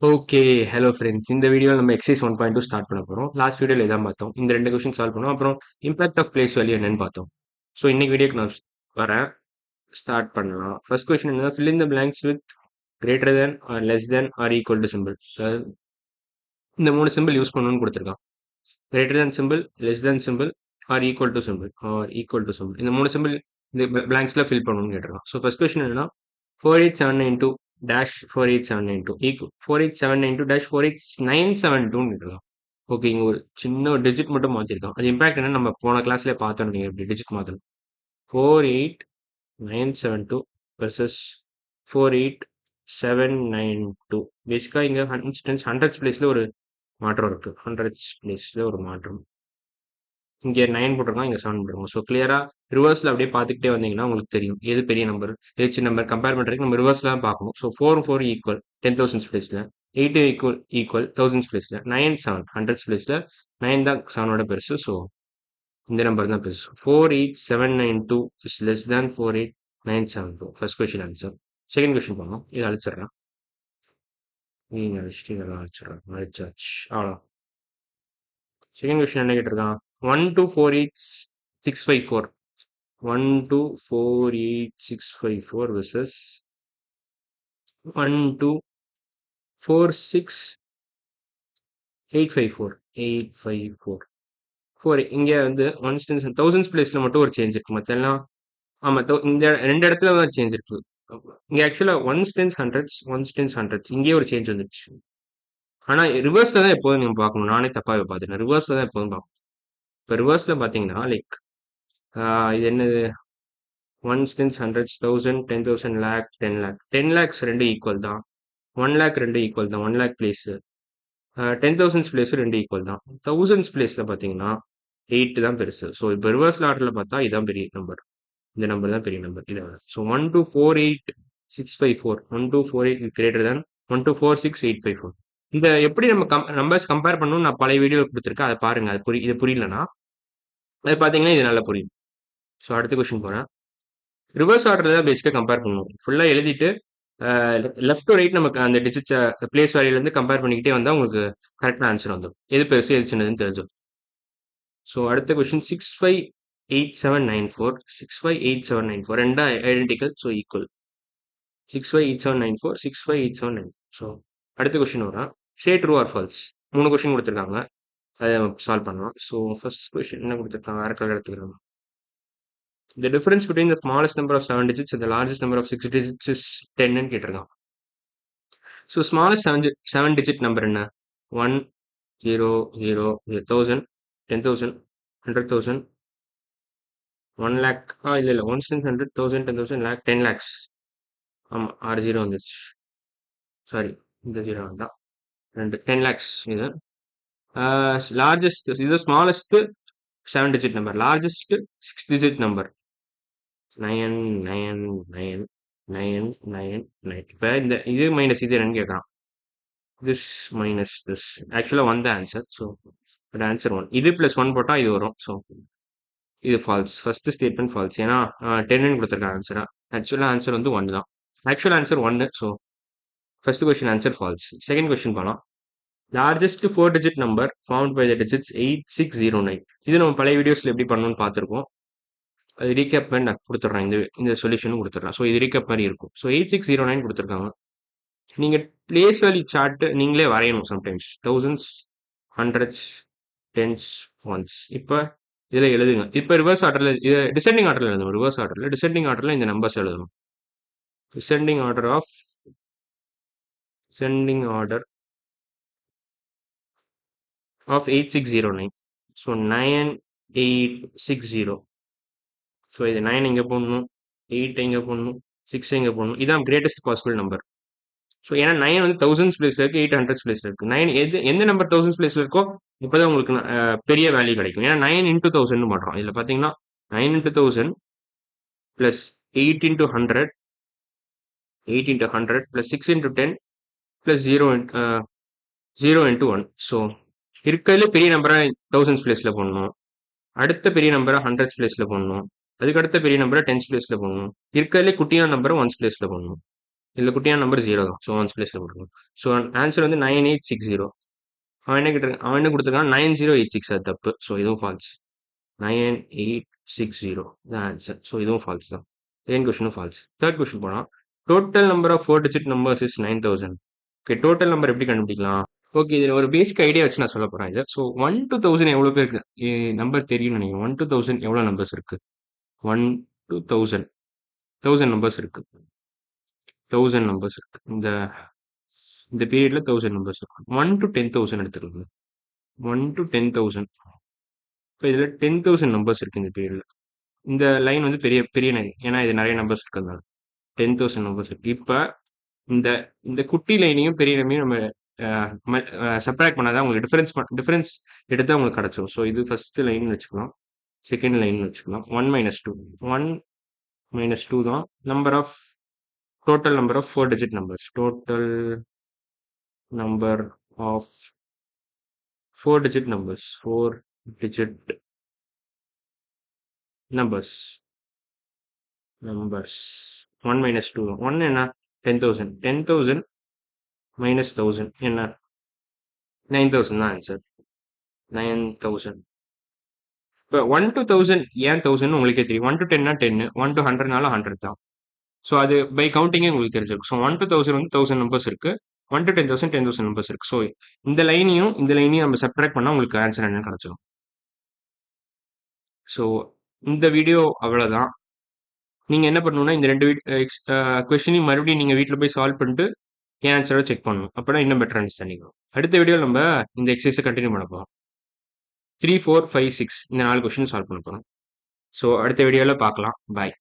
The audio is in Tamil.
ஓகே. Hello friends. இந்த வீடியோல நம்ம எக்சர்சைஸ் 1.2 ஸ்டார்ட் பண்ண போறோம். லாஸ்ட் வீடியோல இதான் பார்த்தோம். இந்த 2 கொஸ்டின் சால்வ் பண்ணோம். அப்புறம் இம்பாக்ட் ஆஃப் பிளேஸ் வேல்யூ என்னன்னு பார்த்தோம். ஸோ இன்னைக்கு வீடியோக்கு நான் வரேன். ஸ்டார்ட் பண்ணலாம். ஃபர்ஸ்ட் கொஸ்டின் என்னன்னா fill in the blanks with greater than or less than or equal to symbol. இந்த 3 சிம்பிள் யூஸ் பண்ணணும்னு கொடுத்துருக்கான். Greater than symbol, less than symbol, or equal to symbol இந்த 3 சிம்பிள் இந்த பிளாங்க்ஸ்ல ஃபில் பண்ணணும்னு கேட்டிருக்கான். ஸோ ஃபர்ஸ்ட் கொஸ்டின் என்னன்னா 48792 டேஷ் 48792 ஈக்குவல் 48792 டேஷ் 48972 கேட்டிருக்கான். ஓகே, இங்க ஒரு சின்ன ஒரு டிஜிட் மட்டும் மாத்திருக்கான். அது இம்பாக்ட் என்ன நம்ம போன கிளாஸ்ல பார்த்தோம். நீங்க எப்படி டிஜிட் மாத்தணும். 48972 வெர்சஸ் 48792. பேசிக்கா இங்க ஹண்ட்ரட்ஸ் பிளேஸ்ல ஒரு மாற்றம் இருக்கு. ஹண்ட்ரட்ஸ் பிளேஸ்ல ஒரு மாற்றம். இங்க 9 போட்டிருக்கோம், இங்க 7 போட்டிருக்கோம். ஸோ கிளியரா ரிவர்ஸ்ல அப்படியே பார்த்துக்கிட்டே வந்தீங்கன்னா உங்களுக்கு தெரியும் எது பெரிய நம்பர் எது சின்ன நம்பர் கம்பேர் பண்றதுக்கு நம்ம ரிவர்ஸ்ல தான் பார்க்கணும். ஸோ 4 ஈக்குவல் 10,000 பிளேஸ்ல, 8 ஈக்குவல் 1000 பிளேஸ்ல, 9 7 ஹண்ட்ரட்ஸ் பிளேஸ்ல 9 தான் 7ஓட பெருசு. ஸோ இந்த நம்பர் தான் பெருசு. 48792 is less than 48972. First question answer. Second question பண்ணோம். இதை அழிச்சிடறேன். நீங்க அழிச்சிட்டு இதெல்லாம் அழிச்சிடறேன். அழிச்சாச்சு. அவ்வளோ. செகண்ட் கொஸ்டின் என்ன கேட்டிருக்கான்? 1248654 1248654 versus 1246854 4 இங்க வந்து தௌசண்ட்ஸ் பிளேஸ்ல மட்டும் ஒரு சேஞ்ச் இருக்கு. மத்த எல்லாம் ஆமா இந்த ரெண்டு இடத்துல தான் சேஞ்ச் இருக்கு. இங்க ஆக்சுவலா ஒன்ஸ் டென்ஸ் ஹண்ட்ரட்ஸ் இங்கேயே ஒரு சேஞ்ச் வந்துருச்சு. ஆனா ரிவர்ஸ்ல தான் எப்போதும் நீங்க பார்க்கணும். நானே தப்பாவே பார்த்துட்டேன். ரிவர்ஸ்ல தான் எப்போதும் பார்க்கணும். இப்போ ரிவர்ஸ்ல பாத்தீங்கன்னா லைக் இது என்னது ones tens hundreds thousand 10,000 lakh 10 lakh 10 lakhs ரெண்டு ஈக்குவல் தான். 1 லேக் ரெண்டு ஈக்குவல் தான். 1 லேக் பிளேஸ் 10,000 பிளேஸ் ரெண்டு ஈக்குவல் தான். தௌசண்ட்ஸ் பிளேஸ்ல பாத்தீங்கன்னா 8 தான் பெருசு. ஸோ இப்போ ரிவர்ஸ்ல ஆர்டர்ல பார்த்தா இதான் பெரிய நம்பர். இந்த நம்பர் தான் பெரிய நம்பர். இதை ஸோ 1248654 124 கிரேட்டர் தேன் 1246854. இதை எப்படி நம்ம நம்பர்ஸ் கம்பேர் பண்ணணும் நான் பழைய வீடியோ கொடுத்துருக்கேன். அதை பாருங்க. இது புரியலன்னா அது பாத்தீங்கன்னா இது நல்லா புரியும். ஸோ அடுத்த கொஸ்டின் போறேன். ரிவர்ஸ் ஆர்டர் தான் பேசிக்காக கம்பேர் பண்ணுவோம். ஃபுல்லாக எழுதிட்டு லெஃப்ட் டு ரைட் நமக்கு அந்த டிஜிட்ஸை பிளேஸ் வேல்யூலேருந்து கம்பேர் பண்ணிக்கிட்டே வந்தால் உங்களுக்கு கரெக்டான ஆன்சர் வந்துடும். எது பெருசு எது சின்னதுன்னு தெரிஞ்சிடும். ஸோ அடுத்த கொஸ்டின் 658794 ரெண்டா ஐடென்டிக்கல். ஸோ ஈக்குவல் 658794 ஸோ அடுத்த கொஸ்டின் வரும். சே ட்ரூ ஆர் ஃபால்ஸ். 3 கொஸ்டின் கொடுத்துருக்காங்க. அதை சால்வ் பண்ணலாம். ஸோ ஃபர்ஸ்ட் கொஸ்டின் என்ன கொடுத்துருக்காங்க? வேற கலர் எடுத்துக்கலாம். The difference between the smallest number of 7 digits and the largest number of 6 digits is 10 ன்னு கேட்டிருக்கான். ஸோ ஸ்மாலஸ்ட் 7 டிஜிட் நம்பர் என்ன? 1 0 0 1000 10,000 100,000 1 லேக். இல்லை 100 1000 10,000 லேக் 10 லேக்ஸ். ஆமாம் 6 ஜீரோ வந்துச்சு. சாரி இந்த ஜீரோ வேண்டாம். 10 லேக்ஸ். இது லார்ஜஸ்ட் இது smallest 7 digit number. Largest 6 digit number 9 9 9 9 9 9. இப்போ இந்த இது மைனஸ் இது என்னன்னு கேட்குறான். திஸ் மைனஸ் திஸ் ஆக்சுவலாக 1 தான் ஆன்சர். So but answer 1. இது ப்ளஸ் 1 போட்டால் இது வரும். ஸோ இது ஃபால்ஸ். First statement falls. ஏன்னா 10ன்னு கொடுத்துருக்காங்க ஆன்சரா. ஆக்சுவலாக ஆன்சர் வந்து 1 தான். Actual answer 1. So first question answer false. Second question பண்ணலாம். Largest 4 digit number found by the digits 8609. இது நம்ம பழைய வீடியோஸில் எப்படி பண்ணணும்னு பார்த்துருக்கோம். அது ரீகேப் மாதிரி நான் கொடுத்துட்றேன். இந்த சொல்யூஷனும் கொடுத்துட்றேன். ஸோ இது ரீகேப் மாதிரி இருக்கும். ஸோ 8609 கொடுத்துருக்காங்க. நீங்க பிளேஸ் வேல்யூ சார்ட் நீங்களே வரையணும். Sometimes thousands hundreds tense once. இப்போ இதுல எழுதுங்க. இப்போ ரிவர்ஸ் ஆர்டர்ல இது டிசெண்டிங் ஆர்டர்ல எழுதணும். டிசெண்டிங் ஆர்டர்ல இந்த நம்பர்ஸ் எழுதணும். Descending order of 8609. So 9860. So இது 9 எங்க போடணும், 8 எங்க போடணும், 6 எங்க போடணும். இதான் கிரேட்டஸ்ட் பாசிபிள் நம்பர். ஸோ ஏன்னா 9 வந்து தௌசண்ட்ஸ் பிளேஸ்ல இருக்கு, 8 ஹண்ட்ரட்ஸ் பிளேஸ்ல இருக்கு. 9 எந்த நம்பர் தௌசண்ட்ஸ் பிளேஸ்ல இருக்கோ இப்போதான் உங்களுக்கு பெரிய வேல்யூ கிடைக்கும். ஏன்னா 9 இன்டூ 1000 பண்றோம். இதுல பாத்தீங்கன்னா 9 into 1000 plus 8 into 100 plus 6 into 10 plus 0 into 1. So இருக்கிறதுல பெரிய நம்பரா தௌசண்ட்ஸ் பிளேஸ்ல போடணும். அடுத்த பெரிய நம்பரை ஹண்ட்ரட்ஸ் பிளேஸ்ல போடணும். அதுக்கு அடுத்த பெரிய நம்பரை டென்ஸ் பிளேஸ்ல போடணும். இருக்கிறதுல குட்டியான நம்பரை ஒன்ஸ் பிளேஸ்ல போடணும். இதில் குட்டியான நம்பர் 0 தான். ஸோ ஒன்ஸ் பிளேஸில் போட்டுருக்கோம். ஸோ ஆன்சர் வந்து 9860. அவன் என்ன கொடுத்துருக்கான் 9086, அது தப்பு. ஸோ இதுவும் ஃபால்ஸ். 9860 தான் ஆன்சர். ஸோ இதுவும் ஃபால்ஸ் தான். செகண்ட் கொஸ்டினும் ஃபால்ஸ். தேர்ட் கொஸ்டின் போனால் total number of 4 digit numbers is 9000. Okay, total number எப்படி கண்டுபிடிக்கலாம்? ஓகே, இதில் ஒரு பேசிக் ஐடியா வச்சு நான் சொல்ல போகிறேன் இது. ஸோ 1 to 1000 எவ்வளோ பேருக்கு நம்பர் தெரியும்னு நினைக்கிறேன். 1 to 1000 எவ்வளோ நம்பர்ஸ் இருக்கு? 1 to 1000 நம்பர்ஸ் இருக்கு. 1000 நம்பர்ஸ் இருக்கு. இந்த இந்த பீரியட்ல 1000 நம்பர்ஸ் இருக்கு. 1 to 10,000 எடுத்துக்கலாம். 1 to 10,000. இப்போ இதில் 10,000 நம்பர்ஸ் இருக்கு இந்த பீரியட்ல. இந்த லைன் வந்து பெரிய பெரிய லைன், ஏன்னா இது நிறைய நம்பர்ஸ் இருக்கிறதுனால 10,000 நம்பர்ஸ் இருக்கு. இப்போ இந்த இந்த குட்டி லைனையும் பெரிய லைனையும் நம்ம சப்ராக்ட் பண்ணாதான் உங்களுக்கு டிஃபரன்ஸ் எடுத்தால் உங்களுக்கு கிடச்சிரும். ஸோ இது ஃபர்ஸ்ட் லைன் வச்சுக்கலாம், செகண்ட் லைன் வச்சுக்கலாம். 1 minus 2, 1 minus 2 தான் number of total number of 4 digit numbers. Total number of 4 digit numbers. 4 digit numbers. 1 minus 2. 1 என்ன? 10,000. 10,000 minus 1000 என்ன? 9,000 தான் ஆன்சர். 9,000. இப்போ 1 to 1000 ஏன் 1000 உங்களுக்கே தெரியும். 1 to 10னா 10, 1 to 100னால 100 தான். ஸோ அது பை கவுண்டிங்கே உங்களுக்கு தெரிஞ்சிருக்கும். ஸோ 1 to 1000 வந்து 1000 நம்பர்ஸ் இருக்கு. 1 to 10,000 10,000 நம்பர்ஸ் இருக்கு. ஸோ இந்த லைனையும் நம்ம சப்ட்ராக்ட் பண்ணால் உங்களுக்கு ஆன்சர் என்னன்னு கிடைச்சிடும். ஸோ இந்த வீடியோ அவ்வளோதான். நீங்க என்ன பண்ணணும்னா, இந்த 2 கொஸ்டினையும் மறுபடியும் நீங்க வீட்ல போய் சால்வ் பண்ணிட்டு என் ஆன்சரை செக் பண்ணணும். அப்பதான் இன்னும் பெட்டர் அண்டர்ஸ்டாண்டிங் வரும். அடுத்த வீடியோவில் நம்ம இந்த எக்ஸசைஸை கண்டினியூ பண்ண போறோம். 3, 4, 5, 6 இந்த 4 கொஸ்டின் சால்வ் பண்ண போறோம். ஸோ அடுத்த வீடியோவில் பார்க்கலாம். பாய்.